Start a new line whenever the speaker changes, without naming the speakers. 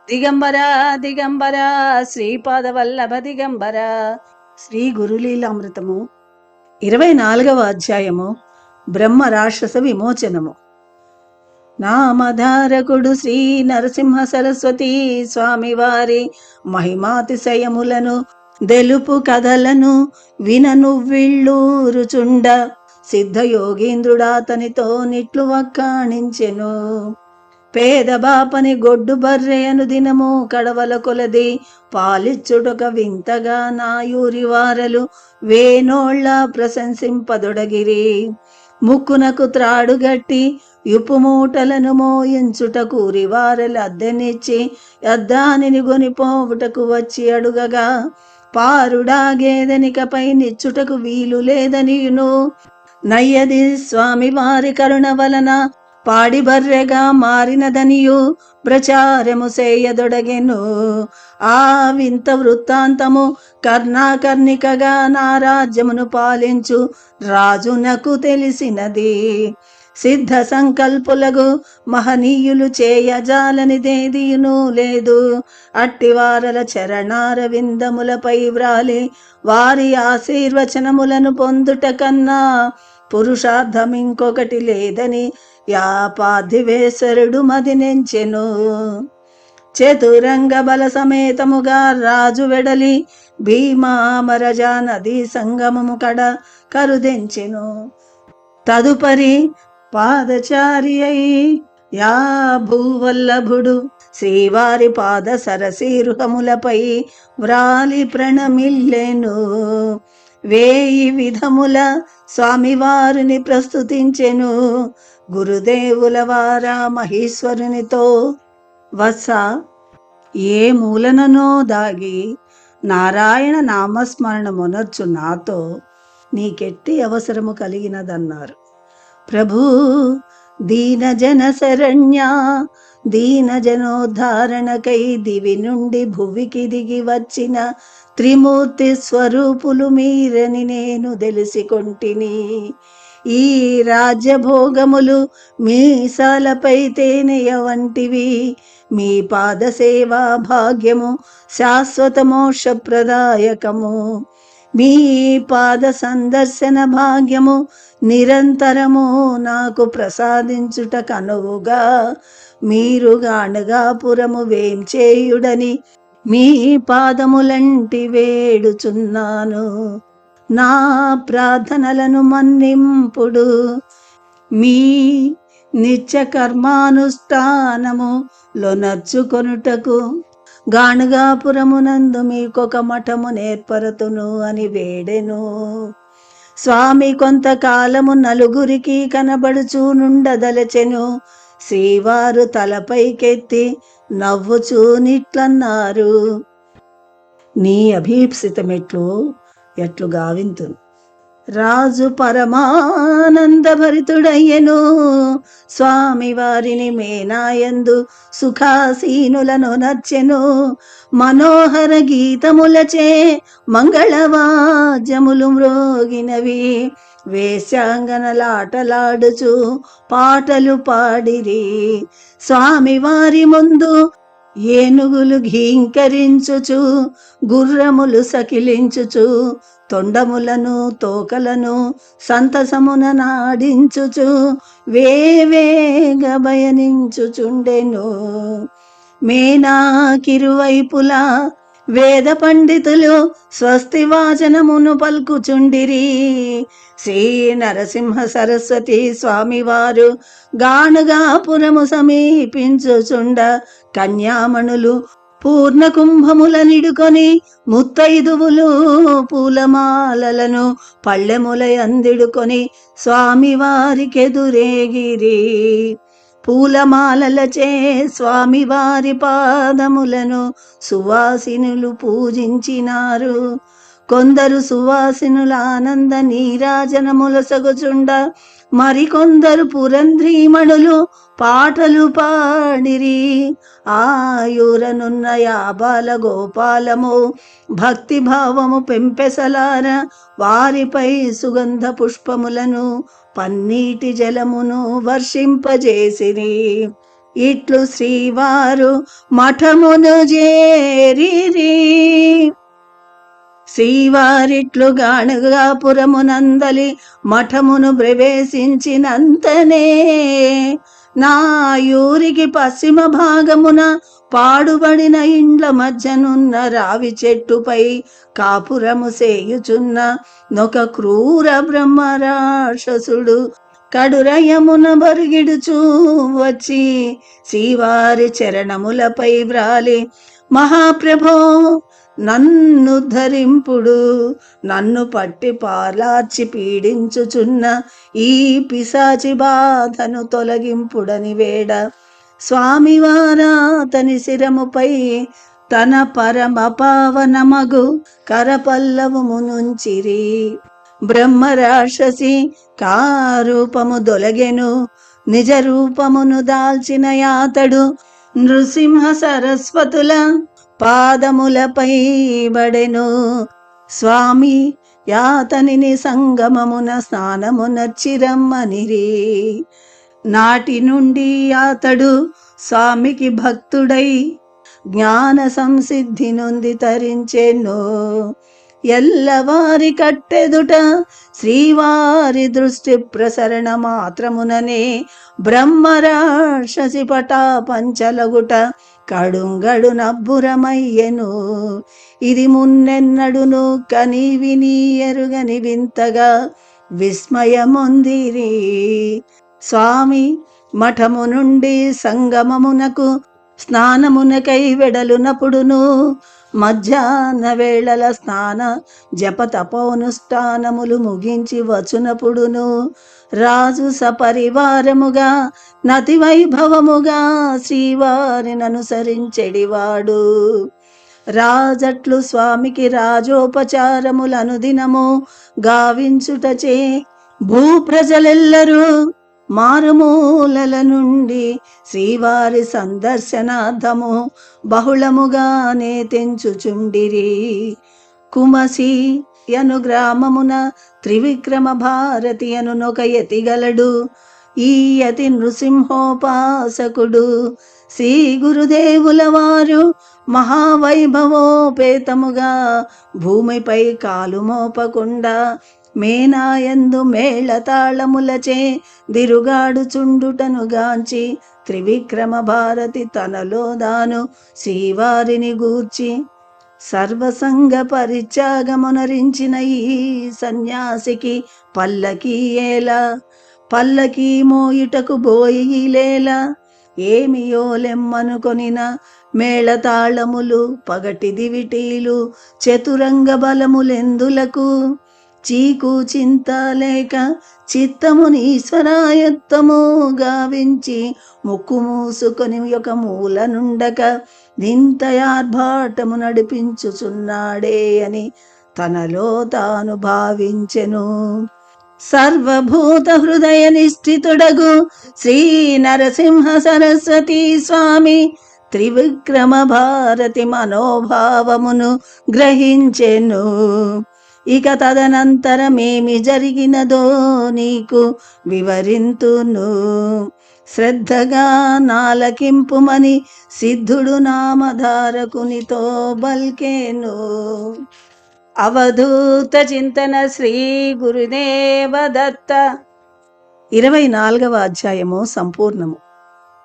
దిగంబర దిగంబర శ్రీపాదవల్లభ దిగంబర. శ్రీ గురులీలామృతము 24వ అధ్యాయము. బ్రహ్మ రాక్షస విమోచనము. నామధారకుడు శ్రీ నరసింహ సరస్వతి స్వామివారి మహిమాతిశయములను తెలుపు కథలను విననువ్విళ్ళూరుచుండ సిద్ధయోగీంద్రుడాతనితో నిట్లు వక్కాణించెను. పేద బాపని గొడ్డు బర్రెయను దినము కడవల కొలది పాలిచ్చుటొక వింతగా నాయూరి వారలు వేనోళ్ళ ప్రశంసింపదొడగిరి. ముక్కునకు త్రాడుగట్టి ఉప్పు మూటలను మోయించుటకు ఊరివారలు అద్దెనిచ్చి అద్దానిని గొనిపోవుటకు వచ్చి అడుగగా పారుడా గేదెనికపై నిచ్చుటకు వీలు లేదనియును. నయ్యది స్వామి వారి కరుణ వలన పాడి బర్రెగా మారినదనియు ప్రచారము చేయదొడగెను. ఆ వింత వృత్తాంతము కర్ణాకర్ణికగా నా రాజ్యమును పాలించు రాజునకు తెలిసినది. సిద్ధ సంకల్పులకు మహనీయులు చేయజాలనిదేదియును లేదు. అట్టివారల చరణార విందములపై వ్రాలి వారి ఆశీర్వచనములను పొందుట కన్నా పురుషార్థం ఇంకొకటి లేదని యాపాధివేశ్వరుడు మదినెంచెను. చతురంగ బల సమేతముగా రాజు వెడలి భీమామరజా నదీ సంగమము కడ కరుదెంచెను. తదుపరి పాదచారి అయి యా భూవల్లభుడు శ్రీవారి పాద సరసీరుహములపై వ్రాలి ప్రణమిల్లెను. 1000 విధముల స్వామివారిని ప్రస్తుతించెను. గురుదేవుల వారా మహేశ్వరునితో, వత్స, ఏ మూలననో దాగి నారాయణ నామస్మరణమునర్చు నాతో నీకెట్టి అవసరము కలిగినదన్నారు. ప్రభు, దీనజన శరణ్య, దీనజనోద్ధారణకై దివి నుండి భువికి దిగి వచ్చిన త్రిమూర్తి స్వరూపులు మీరని నేను తెలిసికొంటిని. ఈ రాజ్యభోగములు మీసాలపై తేనెయ వంటివి. మీ పాద సేవా భాగ్యము శాశ్వత మోక్షప్రదాయకము. మీ పాద సందర్శన భాగ్యము నిరంతరము నాకు ప్రసాదించుట కనువుగా మీరు గాణగాపురము వేంచేయుడని మీ పాదములంటి వేడుచున్నాను. నా ప్రార్థనలను మన్నింపుడు. మీ నిత్య కర్మానుష్ఠానము లొనర్చుకొనుటకు గాణగాపురమునందు మీకొక మఠము నేర్పరతును అని వేడెను. స్వామి కొంతకాలము నలుగురికి కనబడుచూనుండదలచెను. శ్రీవారు తలపైకెత్తి నవ్వుచూనిట్లన్నారు. నీ అభీప్సితమెట్లు ఎట్లు గావింతును. రాజు పరమానంద భరితుడయ్యెను. స్వామి వారిని మేనాయందు సుఖాసీనులను నర్చెను. మనోహర గీతములచే మంగళవాద్యములు మ్రోగినవి. వేశ్యాంగనలాటలాడుచు పాటలు పాడిరి. స్వామి వారి ముందు ఏనుగులు ఘీంకరించుచు, గుర్రములు సకిలించుచు, తొండములను తోకలను సంతసమున నాడించుచు వేవేగ బయనించుచుండెను. మేనాకిరువైపులా వేద పండితులు స్వస్తి వాచనమును పల్కుచుండిరి. శ్రీ నరసింహ సరస్వతి స్వామివారు గాణగాపురము సమీపించుచుండ కన్యామణులు పూర్ణ కుంభముల నిడుకొని ముత్తైదువులు పూలమాలలను పళ్ళెముల అందిడుకొని స్వామివారికెదురేగిరి. పూలమాలలచే స్వామివారి పాదములను సువాసినులు పూజించినారు. కొందరు సువాసినుల ఆనంద నీరాజనముల సగుచుండ మరికొందరు పురంధ్రీమణులు పాటలు పాడిరి. ఆయురనున్న యాబాల గోపాలము భక్తిభావము పెంపెసలార వారిపై సుగంధ పుష్పములను పన్నీటి జలమును వర్షింపజేసిరి. ఇట్లు శ్రీవారు మఠమును చేరిరి. శ్రీవారిట్లు గాణగాపురమునందలి మఠమును ప్రవేశించినంతనే నాయూరికి పశ్చిమ భాగమున పాడుబడిన ఇండ్ల మధ్యనున్న రావి చెట్టుపై కాపురము సేయుచున్న నొక క్రూర బ్రహ్మరాక్షసుడు కడురయమున బరిగిడుచూ వచ్చి శ్రీవారి చరణములపై వ్రాలి, మహాప్రభో నన్ను ధరింపుడు, నన్ను పట్టి పాలార్చి పీడించుచున్న ఈ పిశాచి బాధను తొలగింపుడని వేడ స్వామివారా తని శిరముపై తన పరమ పావనమగు కరపల్లవము నుంచిరి. బ్రహ్మరాక్షసి కారూపము దొలగెను, నిజ రూపమును దాల్చిన యాతడు నృసింహ సరస్వతుల పాదములపై బడెను. స్వామి యాతనిని సంగమమున స్నానమునర్చిరమ్మనిరి. నాటి నుండి అతడు స్వామికి భక్తుడై జ్ఞాన సంసిద్ధి నొంది తరించెను. ఎల్లవారి కట్టెదుట శ్రీవారి దృష్టి ప్రసరణ మాత్రముననే బ్రహ్మరాక్షసి పటా పంచలగుట కడుంగడు నబ్బురమయ్యెను. ఇది మున్నెన్నడును కని విని ఎరుగని వింతగా విస్మయమొందిరి. స్వామి మఠము నుండి సంగమమునకు స్నానమునకై వెడలునప్పుడును మధ్యాహ్న వేళల స్నాన జప తపోనుష్ఠానములు ముగించి వచ్చునప్పుడును రాజు సపరివారముగా నతి వైభవముగా శ్రీవారిని అనుసరించెడివాడు. రాజట్లు స్వామికి రాజోపచారములను దినము గావించుటచే భూప్రజలెల్లరూ మారుమూలల నుండి శ్రీవారి సందర్శనార్థము బహుళముగానే తెంచుచుండిరి. కుమసి యను గ్రామమున త్రివిక్రమ భారతి అను నొక యతిగలడు. ఈ యతి నృసింహోపాసకుడు. శ్రీ గురుదేవుల వారు మహావైభవోపేతముగా భూమిపై కాలు మోపకుండా మేనాయందు మేళతాళములచే దిరుగాడుచుండుటను గాంచి త్రివిక్రమ భారతి తనలో దాను శ్రీవారిని గూర్చి సర్వసంగ పరిత్యాగమునరించిన ఈ సన్యాసికి పల్లకీ ఏలా, పల్లకీ మోయుటకు బోయిలేలా, ఏమియోలెమ్మనుకొనిన మేళతాళములు పగటి దివిటీలు చతురంగ బలములెందులకు, చీకు చింత లేక చిత్తముని ఈశ్వరాయత్తము గావించి ముక్కు మూసుకొని ఒక మూల నుండక నింతయార్భాటము నడిపించుచున్నాడే అని తనలో తాను భావించెను. సర్వభూత హృదయ నిష్ఠితుడగు శ్రీ నరసింహ సరస్వతి స్వామి త్రివిక్రమ భారతి మనోభావమును గ్రహించెను. ఇక తదనంతరమేమి జరిగినదో నీకు వివరింతును, శ్రద్ధగా నాలకింపుమని సిద్ధుడు నామధారకునితో బల్కేను. అవధూత చింతన శ్రీ గురుదేవ దత్త. 24వ అధ్యాయము సంపూర్ణము.